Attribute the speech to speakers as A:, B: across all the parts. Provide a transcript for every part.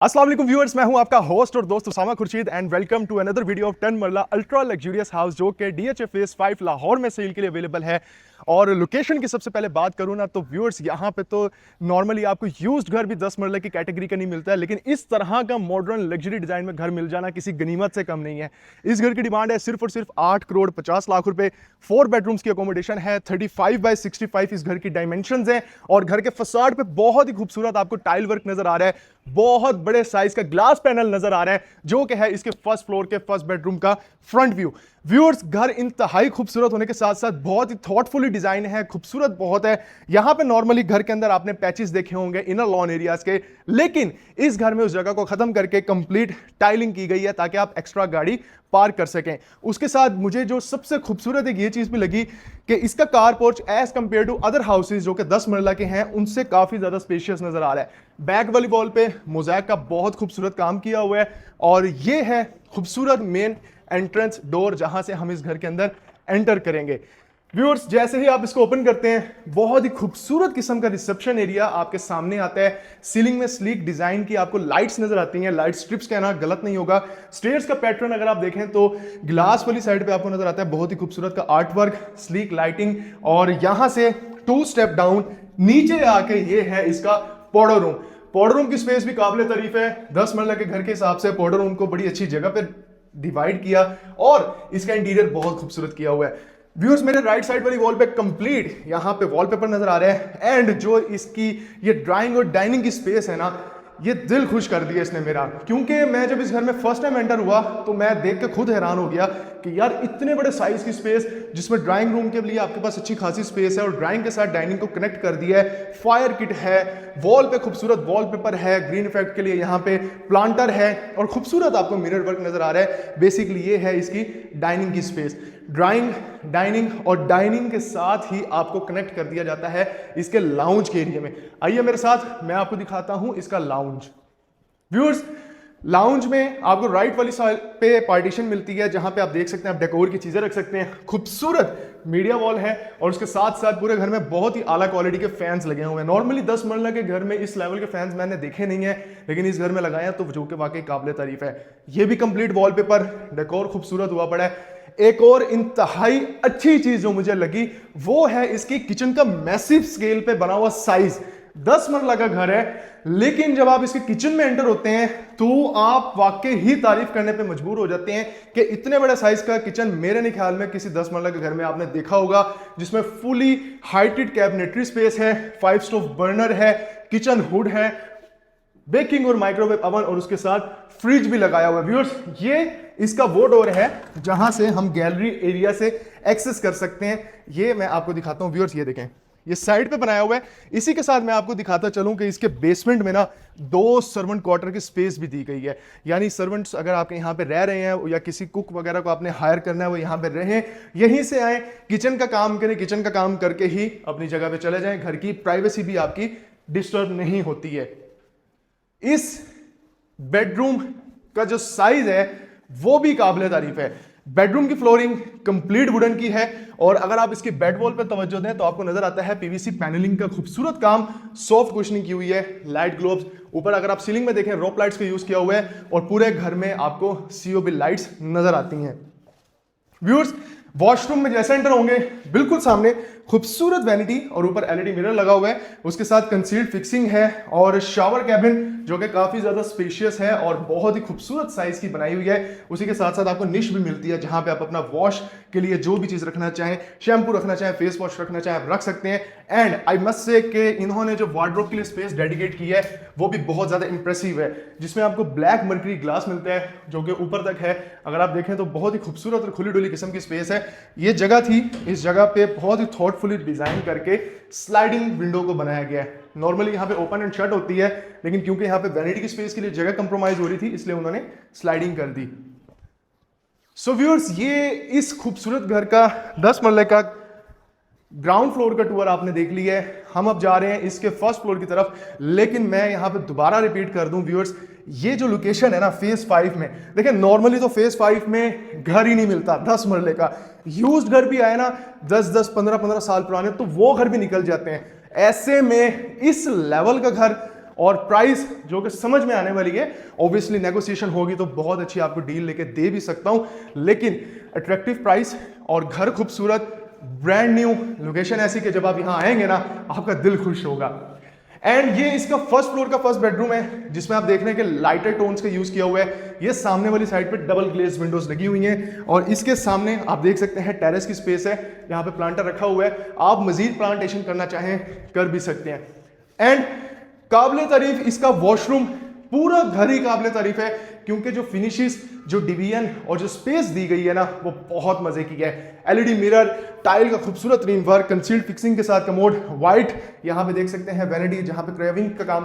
A: अस्सलाम वालेकुम व्यूअर्स, मैं हूं आपका होस्ट और दोस्त Usama Khurshid and welcome to another video of 10 marla ultra luxurious house जो कि डीएचए फेज 5 लाहौर में सेल के लिए अवेलेबल है। और लोकेशन की सबसे पहले बात करूं ना तो व्यूअर्स यहां पे तो नॉर्मली आपको यूज्ड घर भी 10 मरले की कैटेगरी का नहीं मिलता है, लेकिन इस तरह का मॉडर्न लग्जरी डिजाइन में घर मिल जाना किसी गनीमत से कम नहीं है। इस घर की डिमांड है सिर्फ और सिर्फ 8 करोड़ 50 लाख रुपए। 4 बेडरूम्स की अकोमोडेशन है, 35 बाय 65 इस घर की डायमेंशंस हैं और घर के फसाड पे बहुत ही खूबसूरत आपको टाइल वर्क नजर आ रहा है। बहुत बड़े साइज का ग्लास पैनल नजर आ रहा है जो कि है इसके फर्स्ट फ्लोर के फर्स्ट बेडरूम का फ्रंट व्यू। व्यूअर्स, घर इंतहाई खूबसूरत होने के साथ साथ बहुत ही थॉटफुली डिजाइन है, खूबसूरत बहुत है। यहां पे नॉर्मली घर के अंदर आपने पैचेस देखे होंगे इनर लॉन एरियाज के, लेकिन इस घर में उस जगह को खत्म करके कंप्लीट टाइलिंग की गई है ताकि आप एक्स्ट्रा गाड़ी पार्क कर सकें। उसके साथ मुझे जो सबसे खूबसूरत एक ये चीज भी लगी कि इसका car porch as compare to other houses जो कि 10 मरला के हैं उनसे काफी ज्यादा स्पेशियस नजर आ रहा है। बैक वाली वॉल पे मोज़ैक का बहुत खूबसूरत काम किया हुआ है और ये है खूबसूरत मेन एंट्रेंस डोर जहां से हम इस घर के अंदर एंटर करेंगे। व्यूअर्स, जैसे ही आप इसको ओपन करते हैं बहुत ही खूबसूरत किस्म का रिसेप्शन एरिया आपके सामने आता है। सीलिंग में स्लीक डिजाइन की आपको लाइट्स नजर आती हैं, लाइट स्ट्रिप्स कहना गलत नहीं होगा। स्टेयर्स का पैटर्न अगर आप देखें तो ग्लास वाली साइड पे आपको नजर आता है बहुत ही खूबसूरत का आर्ट वर्क, स्लीक लाइटिंग और यहां से 2 स्टेप डाउन नीचे आके ये है इसका पाउडर रूम। पाउडर रूम की स्पेस भी काबिल तारीफ है। 10 मरला के घर के हिसाब से पाउडर रूम को बड़ी अच्छी जगह पे डिवाइड किया और इसका इंटीरियर बहुत खूबसूरत किया हुआ है। व्यूअर्स, मेरे राइट साइड वाली वॉल पे कंप्लीट यहां पे वॉलपेपर नजर आ रहा है एंड जो इसकी ये ड्राइंग और डाइनिंग की स्पेस है ना, ये दिल खुश कर दिया इसने मेरा। क्योंकि मैं जब इस घर में फर्स्ट टाइम एंटर हुआ तो मैं देख के खुद हैरान हो गया कि यार इतने बड़े साइज की स्पेस जिसमें ड्राइंग रूम के लिए आपके पास अच्छी खासी स्पेस है और ड्राइंग के साथ डाइनिंग को कनेक्ट कर दिया है। फायर किट है, वॉल पे खूबसूरत वॉलपेपर है, ग्रीन इफेक्ट के लिए यहाँ पे प्लांटर है और खूबसूरत आपको मिरर वर्क नजर आ रहा है। बेसिकली ये है इसकी डाइनिंग की स्पेस। ड्राइंग, डाइनिंग और डाइनिंग के साथ ही आपको कनेक्ट कर दिया जाता है इसके लाउंज के एरिया में। आइए मेरे साथ, मैं आपको दिखाता हूं इसका लाउंज। व्यूअर्स, लाउंज में आपको राइट वाली साइड पे पार्टीशन मिलती है जहां पे आप देख सकते हैं आप डेकोर की चीजें रख सकते हैं। खूबसूरत मीडिया वॉल है और उसके साथ साथ पूरे घर में बहुत ही आला क्वालिटी के फैंस लगे हुए हैं। नॉर्मली 10 मरला के घर में इस लेवल के फैंस मैंने देखे नहीं है, लेकिन इस घर में लगाए हैं तो जो कि वाकई काबिल तारीफ है। ये भी कंप्लीट वॉलपेपर, डेकोर खूबसूरत हुआ पड़ा है। एक और इंतहाई अच्छी चीज जो मुझे लगी वो है इसकी किचन का मैसिव स्केल पे बना हुआ साइज। 10 मरला का घर है लेकिन जब आप इसके किचन में एंटर होते हैं तो आप वाकई ही तारीफ करने पे मजबूर हो जाते हैं कि इतने बड़े साइज का किचन मेरे नहीं ख्याल में किसी 10 मरला के घर में आपने देखा होगा, जिसमें फुली हाइटेड कैबिनेटरी स्पेस है, 5 स्टोव बर्नर है, किचन हुड है, बेकिंग और माइक्रोवेव अवन और उसके साथ फ्रिज भी लगाया हुआ है। व्यूअर्स, ये इसका वो डोर है जहां से हम गैलरी एरिया से एक्सेस कर सकते हैं। ये मैं आपको दिखाता हूं। व्यूअर्स, ये देखें, ये साइड पे बनाया हुआ है। इसी के साथ मैं आपको दिखाता चलूं कि इसके बेसमेंट में ना 2 सर्वेंट क्वार्टर की स्पेस भी दी गई है। यानी सर्वेंट्स अगर आपके यहाँ पे रह रहे हैं या किसी कुक वगैरह को आपने हायर करना है वो यहाँ पे रहें, यहीं से आए, किचन का काम करें, किचन का काम करके ही अपनी जगह पे चले जाएं। घर की प्राइवेसी भी आपकी डिस्टर्ब नहीं होती है। इस बेडरूम का जो साइज है वो भी काबिल तारीफ है। बेडरूम की फ्लोरिंग कंप्लीट वुडन की है और अगर आप इसकी बेड वॉल पर तवज्जो दें तो आपको नजर आता है पीवीसी पैनलिंग का खूबसूरत काम, सॉफ्ट कुशनिंग की हुई है, लाइट ग्लोब्स ऊपर अगर आप सीलिंग में देखें रोप लाइट्स का यूज किया हुआ है और पूरे घर में आपको सीओबी लाइट्स नजर आती हैं। व्यूअर्स, वॉशरूम में जैसे एंटर होंगे बिल्कुल सामने खूबसूरत वैनिटी और ऊपर एलईडी मिरर लगा हुआ है, उसके साथ कंसील्ड फिक्सिंग है और शावर कैबिन जो कि काफी ज्यादा स्पेशियस है और बहुत ही खूबसूरत साइज की बनाई हुई है। उसी के साथ साथ आपको निश भी मिलती है जहां पे आप अपना वॉश के लिए जो भी चीज रखना चाहें, शैम्पू रखना चाहें, फेस वॉश रखना चाहें, आप रख सकते हैं। एंड आई मस्ट से कि इन्होंने जो वार्डरोब के लिए स्पेस डेडिकेट की है वो भी बहुत ज्यादा इंप्रेसिव है, जिसमें आपको ब्लैक मर्करी ग्लास मिलता है जो कि ऊपर तक है। अगर आप देखें तो बहुत ही खूबसूरत और खुली डुली किस्म की स्पेस है। ये जगह थी, इस जगह पे बहुत ही थॉटफुली डिजाइन करके स्लाइडिंग विंडो को बनाया गया है। नॉर्मली यहाँ पे ओपन एंड शट होती है, लेकिन क्योंकि यहाँ पे वैनिटी की स्पेस के लिए जगह कंप्रोमाइज हो रही थी इसलिए उन्होंने स्लाइडिंग कर दी। सो व्यूअर्स, ये इस खूबसूरत घर का 10 मरले का ग्राउंड फ्लोर का टूर आपने देख लिया है। हम अब जा रहे हैं इसके फर्स्ट फ्लोर की तरफ, लेकिन मैं यहाँ पे दोबारा रिपीट कर दूं व्यूअर्स, ये जो लोकेशन है ना फेज 5 में, देखिए नॉर्मली तो फेज 5 में घर ही नहीं मिलता 10 मरले का। यूज्ड घर भी आए ना 10-10, 15-15 साल पुराने, तो वो घर भी निकल जाते हैं। ऐसे में इस लेवल का घर और प्राइस जो कि समझ में आने वाली है। ऑब्वियसली नेगोशिएशन होगी तो बहुत अच्छी आपको डील लेके दे भी सकता हूं, लेकिन अट्रैक्टिव प्राइस और घर खूबसूरत, ब्रांड न्यू, लोकेशन ऐसी कि जब आप यहां आएंगे ना आपका दिल खुश होगा। एंड ये इसका फर्स्ट फ्लोर का फर्स्ट बेडरूम है, जिसमें आप देख रहे हैं कि लाइटर टोन्स का यूज किया हुआ है। ये सामने वाली साइड पे डबल ग्लेज विंडोज लगी हुई हैं और इसके सामने आप देख सकते हैं टेरेस की स्पेस है, यहाँ पे प्लांटर रखा हुआ है। आप मजीद प्लांटेशन करना चाहें कर भी सकते हैं। एंड काबिले तारीफ इसका वॉशरूम, पूरा घर ही काबिले तारीफ है, क्योंकि जो फिनिशेस, जो डिवीजन और जो स्पेस दी गई है ना वो बहुत मजे की है। एलईडी मिरर, टाइल का खूबसूरत तरीन वर्क, कंसील्ड फिक्सिंग के साथ कमोड, व्हाइट यहाँ पे देख सकते हैं वैनिटी जहां पे कार्विंग का काम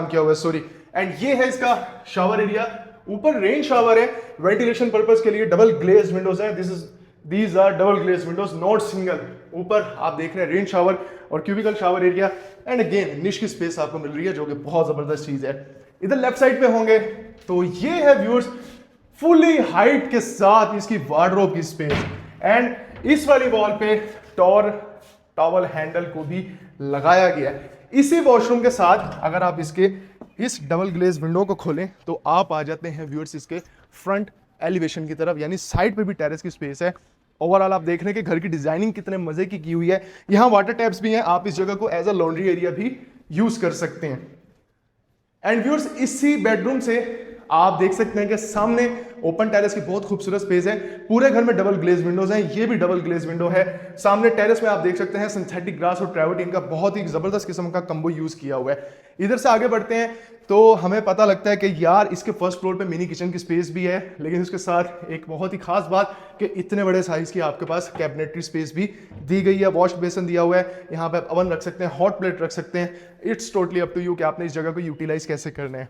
A: किया हुआ है, सॉरी। एंड ये है इसका शावर एरिया, ऊपर रेन शावर है, वेंटिलेशन पर्पज के लिए डबल ग्लेज विंडोज है। These are double glaze windows, not single. ऊपर आप देख रहे हैं रेन शावर और cubicle shower area. And again niche की स्पेस आपको मिल रही है जो कि बहुत जबरदस्त चीज है। इधर लेफ्ट साइड पे होंगे तो ये है व्यूअर्स फुली हाइट के साथ इसकी वार्डरोब की स्पेस। एंड इस वाली वॉल पे टॉवल हैंडल को भी लगाया गया है। इसी वॉशरूम के साथ अगर आप इसके इस डबल ग्लेज विंडो को खोलें तो आप आ जाते हैं व्यूअर्स इसके फ्रंट एलिवेशन की तरफ, यानी साइड पे भी टेरेस की स्पेस है। ओवरऑल आप देख रहे हैं कि घर की डिजाइनिंग कितने मजे की हुई है। यहाँ वाटर टैप्स भी हैं, आप इस जगह को एज अ लॉन्ड्री एरिया भी यूज कर सकते हैं। एंड व्यूअर्स इसी बेडरूम से आप देख सकते हैं कि सामने ओपन टेरेस की बहुत खूबसूरत स्पेस है। पूरे घर में डबल ग्लेज विंडोज हैं, ये भी डबल ग्लेज विंडो है। सामने टेरेस में आप देख सकते हैं सिंथेटिक ग्रास और ट्रेवर्टीन का बहुत ही जबरदस्त किस्म का कंबो यूज किया हुआ है। इधर से आगे बढ़ते हैं तो हमें पता लगता है कि यार इसके फर्स्ट फ्लोर पे मिनी किचन की स्पेस भी है, लेकिन उसके साथ एक बहुत ही खास बात कि इतने बड़े साइज की आपके पास कैबिनेटरी स्पेस भी दी गई है। वॉश बेसिन दिया हुआ है, यहाँ पे आप अवन रख सकते हैं, हॉट प्लेट रख सकते हैं। It's totally up to you कि आपने इस जगह को यूटिलाइज कैसे करना है।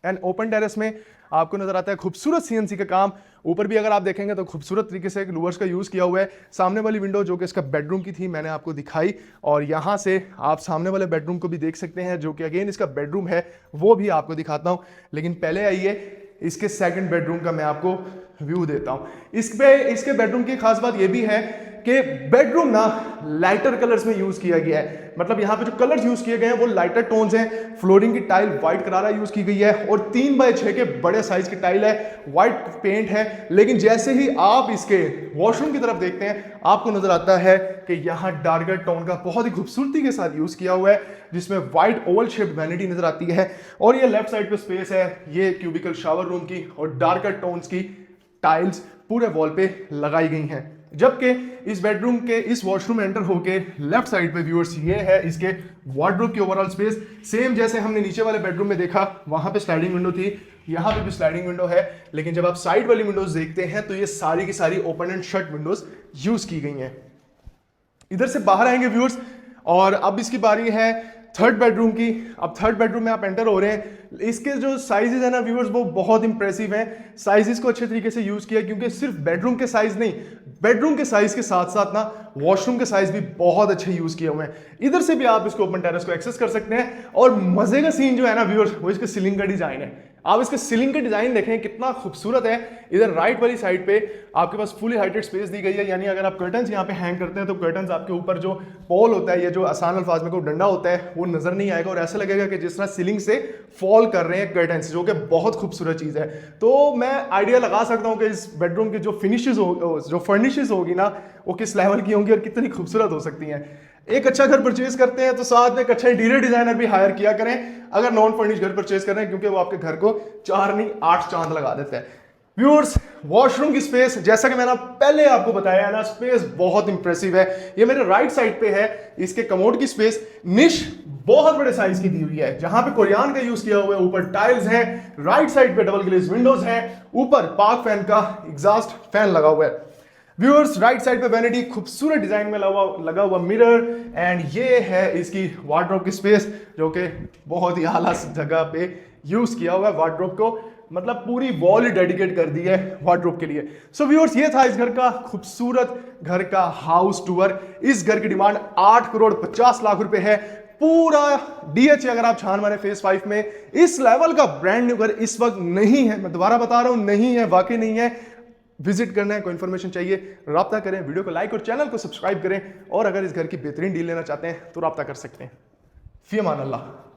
A: एंड ओपन टेरेस में आपको नजर आता है खूबसूरत सीएनसी का काम। ऊपर भी अगर आप देखेंगे तो खूबसूरत तरीके से लूवर्स का यूज किया हुआ है। सामने वाली विंडो जो कि इसका बेडरूम की थी मैंने आपको दिखाई, और यहाँ से आप सामने वाले बेडरूम को भी देख सकते हैं जो कि अगेन इसका बेडरूम है, वो भी आपको दिखाता हूँ। लेकिन पहले आइए इसके सेकंड बेडरूम का मैं आपको व्यू देता हूँ। इसके बेडरूम की खास बात यह भी है कि बेडरूम ना लाइटर कलर्स में यूज किया गया है। मतलब यहाँ पे जो कलर्स यूज किए गए हैं वो लाइटर टोन्स हैं। फ्लोरिंग की टाइल व्हाइट करारा यूज की गई है और 3x6 के बड़े साइज की टाइल है, व्हाइट पेंट है। लेकिन जैसे ही आप इसके वॉशरूम की तरफ देखते हैं आपको नजर आता है कि यहाँ डार्कर टोन का बहुत ही खूबसूरती के साथ यूज किया हुआ है, जिसमें व्हाइट ओवल शेप्ड वैनिटी नजर आती है। और ये लेफ्ट साइड पे स्पेस है, ये क्यूबिकल शावर रूम की और डार्कर टोन्स की टाइल्स पूरे वॉल पे लगाई गई हैं। जबकि इस बेडरूम के इस वॉशरूम में एंटर होके लेफ्ट साइड पे व्यूअर्स ये है इसके वार्डरोब की ओवरऑल स्पेस। सेम जैसे हमने नीचे वाले बेडरूम में देखा, वहां पे स्लाइडिंग विंडो थी, यहाँ पे भी स्लाइडिंग विंडो है। लेकिन जब आप साइड वाली विंडोज देखते हैं तो ये सारी की सारी open and shut Windows use की गई हैं। इधर से बाहर आएंगे व्यूअर्स और अब इसकी बारी है थर्ड बेडरूम की। अब थर्ड बेडरूम में आप एंटर हो रहे हैं, इसके जो साइजेस है ना व्यूअर्स वो बहुत इंप्रेसिव हैं। साइजेस को अच्छे तरीके से यूज किया, क्योंकि सिर्फ बेडरूम के साइज नहीं, बेडरूम के साइज के साथ साथ ना वॉशरूम के साइज भी बहुत अच्छे यूज किए हुए हैं। इधर से भी आप इसको ओपन टेरेस को एक्सेस कर सकते हैं। और मजे का सीन जो है ना व्यूअर्स वो इसके सीलिंग का डिजाइन है। आप इसके सीलिंग का डिजाइन देखें कितना खूबसूरत है। इधर राइट वाली साइड पे आपके पास फुली हाइटेड स्पेस दी गई है, यानी अगर आप कर्टन्स यहाँ पे हैंग करते हैं तो कर्टन्स आपके ऊपर जो पॉल होता है या जो आसान अल्फाज में कोई डंडा होता है वो नजर नहीं आएगा और ऐसा लगेगा कि जिस तरह सीलिंग से फॉल कर रहे हैं कर्टन्स, जो कि बहुत खूबसूरत चीज है। तो मैं आइडिया लगा सकता हूँ कि इस बेडरूम की जो फर्निशेज होगी ना वो किस लेवल की होंगी और कितनी खूबसूरत हो सकती हैं। एक अच्छा घर परचेज करते हैं तो साथ में एक अच्छा इंटीरियर डिजाइनर भी हायर किया करें अगर नॉन फर्निश घर परचेज कर रहे हैं, क्योंकि वो आपके घर को 4 नहीं 8 चांद लगा देता है। व्यूअर्स वॉशरूम की स्पेस जैसा कि मैंने पहले आपको बताया है ना, स्पेस बहुत इंप्रेसिव है। ये मेरे राइट साइड पे है इसके कमोड की स्पेस। निश बहुत बड़े साइज की दी हुई है, जहां पे कोरियान का यूज किया हुआ है। ऊपर टाइल्स हैं, राइट साइड पे डबल ग्लेज विंडोज हैं, ऊपर पार्क फैन का एग्जॉस्ट फैन लगा हुआ है। व्यूअर्स राइट साइड पे वैनिटी, खूबसूरत डिजाइन में लगा हुआ मिरर, एंड ये है इसकी वार्डरोब की स्पेस जो कि बहुत ही आला जगह पे यूज किया हुआ है। वार्डरोब को मतलब पूरी वॉल ही डेडिकेट कर दी है वार्डरोब के लिए। सो व्यूअर्स ये था इस घर का खूबसूरत घर का हाउस टूर। इस घर की डिमांड 8 करोड़ 50 लाख रुपए है। पूरा डीएचए अगर आप छान मारे फेज 5 में, इस लेवल का ब्रांड न्यू घर इस वक्त नहीं है। मैं दोबारा बता रहा हूं, नहीं है, वाकई नहीं है। विजिट करना है, कोई इन्फॉर्मेशन चाहिए राब्ता करें, वीडियो को लाइक और चैनल को सब्सक्राइब करें। और अगर इस घर की बेहतरीन डील लेना चाहते हैं तो राब्ता कर सकते हैं। फी अमान अल्लाह।